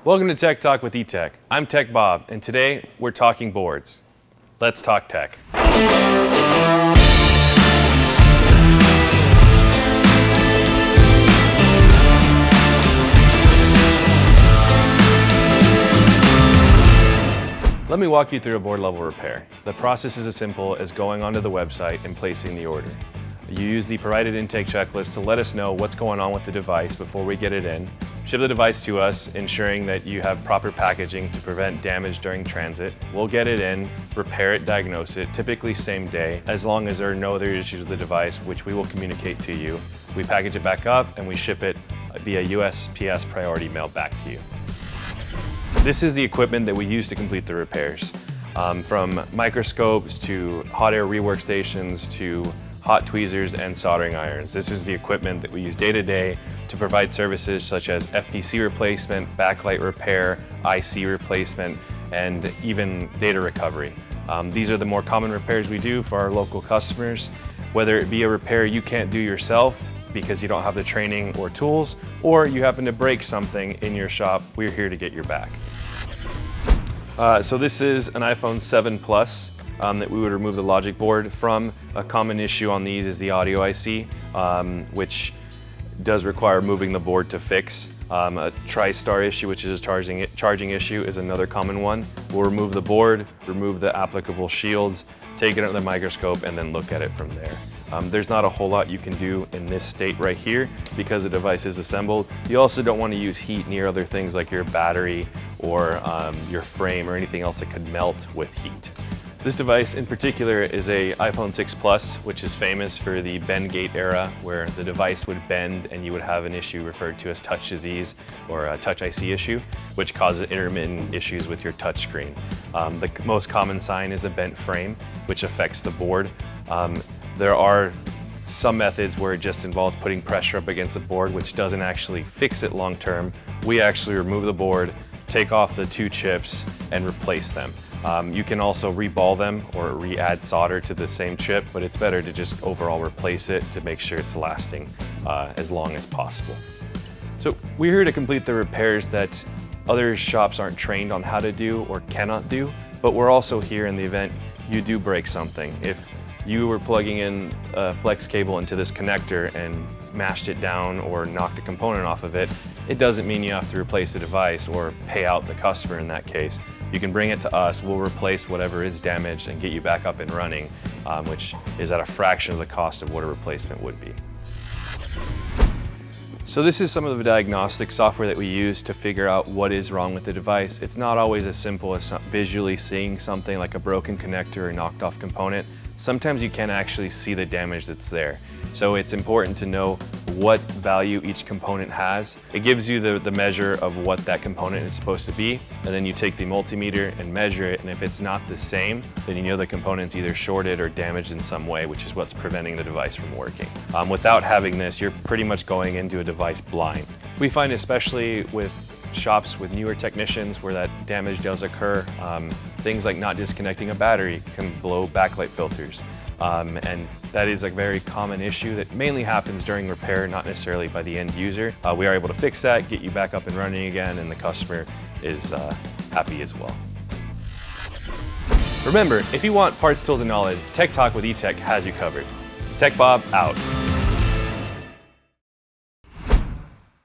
Welcome to Tech Talk with eTech. I'm Tech Bob, and today we're talking boards. Let's talk tech. Let me walk you through a board level repair. The process is as simple as going onto the website and placing the order. You use the provided intake checklist to let us know what's going on with the device before we get it in. Ship the device to us, ensuring that you have proper packaging to prevent damage during transit. We'll get it in, repair it, diagnose it, typically same day, as long as there are no other issues with the device, which we will communicate to you. We package it back up and we ship it via USPS priority mail back to you. This is the equipment that we use to complete the repairs. From microscopes to hot air rework stations to hot tweezers and soldering irons. This is the equipment that we use day to day to provide services such as FPC replacement, backlight repair, IC replacement, and even data recovery. These are the more common repairs we do for our local customers, whether it be a repair you can't do yourself because you don't have the training or tools, or you happen to break something in your shop, we're here to get your back. So this is an iPhone 7 Plus that we would remove the logic board from. A common issue on these is the audio IC, which does require moving the board to fix. A TriStar issue, which is a charging issue, is another common one. We'll remove the board, remove the applicable shields, take it under the microscope, and then look at it from there. There's not a whole lot you can do in this state right here because the device is assembled. You also don't want to use heat near other things like your battery or your frame or anything else that could melt with heat. This device in particular is a iPhone 6 Plus, which is famous for the bend gate era, where the device would bend and you would have an issue referred to as touch disease or a touch IC issue, which causes intermittent issues with your touch screen. The most common sign is a bent frame, which affects the board. There are some methods where it just involves putting pressure up against the board, which doesn't actually fix it long term. We actually remove the board, take off the two chips, and replace them. You can also reball them or re-add solder to the same chip, but it's better to just overall replace it to make sure it's lasting as long as possible. So we're here to complete the repairs that other shops aren't trained on how to do or cannot do, but we're also here in the event you do break something. If you were plugging in a flex cable into this connector and mashed it down or knocked a component off of it, it doesn't mean you have to replace the device or pay out the customer in that case. You can bring it to us, we'll replace whatever is damaged and get you back up and running, which is at a fraction of the cost of what a replacement would be. So this is some of the diagnostic software that we use to figure out what is wrong with the device. It's not always as simple as visually seeing something like a broken connector or knocked off component. Sometimes you can actually see the damage that's there. So it's important to know what value each component has. It gives you the measure of what that component is supposed to be, and then you take the multimeter and measure it, and if it's not the same, then you know the component's either shorted or damaged in some way, which is what's preventing the device from working. Without having this, you're pretty much going into a device blind. We find, especially with shops with newer technicians where that damage does occur, things like not disconnecting a battery can blow backlight filters. And that is a very common issue that mainly happens during repair, not necessarily by the end user. We are able to fix that, get you back up and running again, and the customer is happy as well. Remember, if you want parts, tools, and knowledge, Tech Talk with eTech has you covered. Tech Bob out.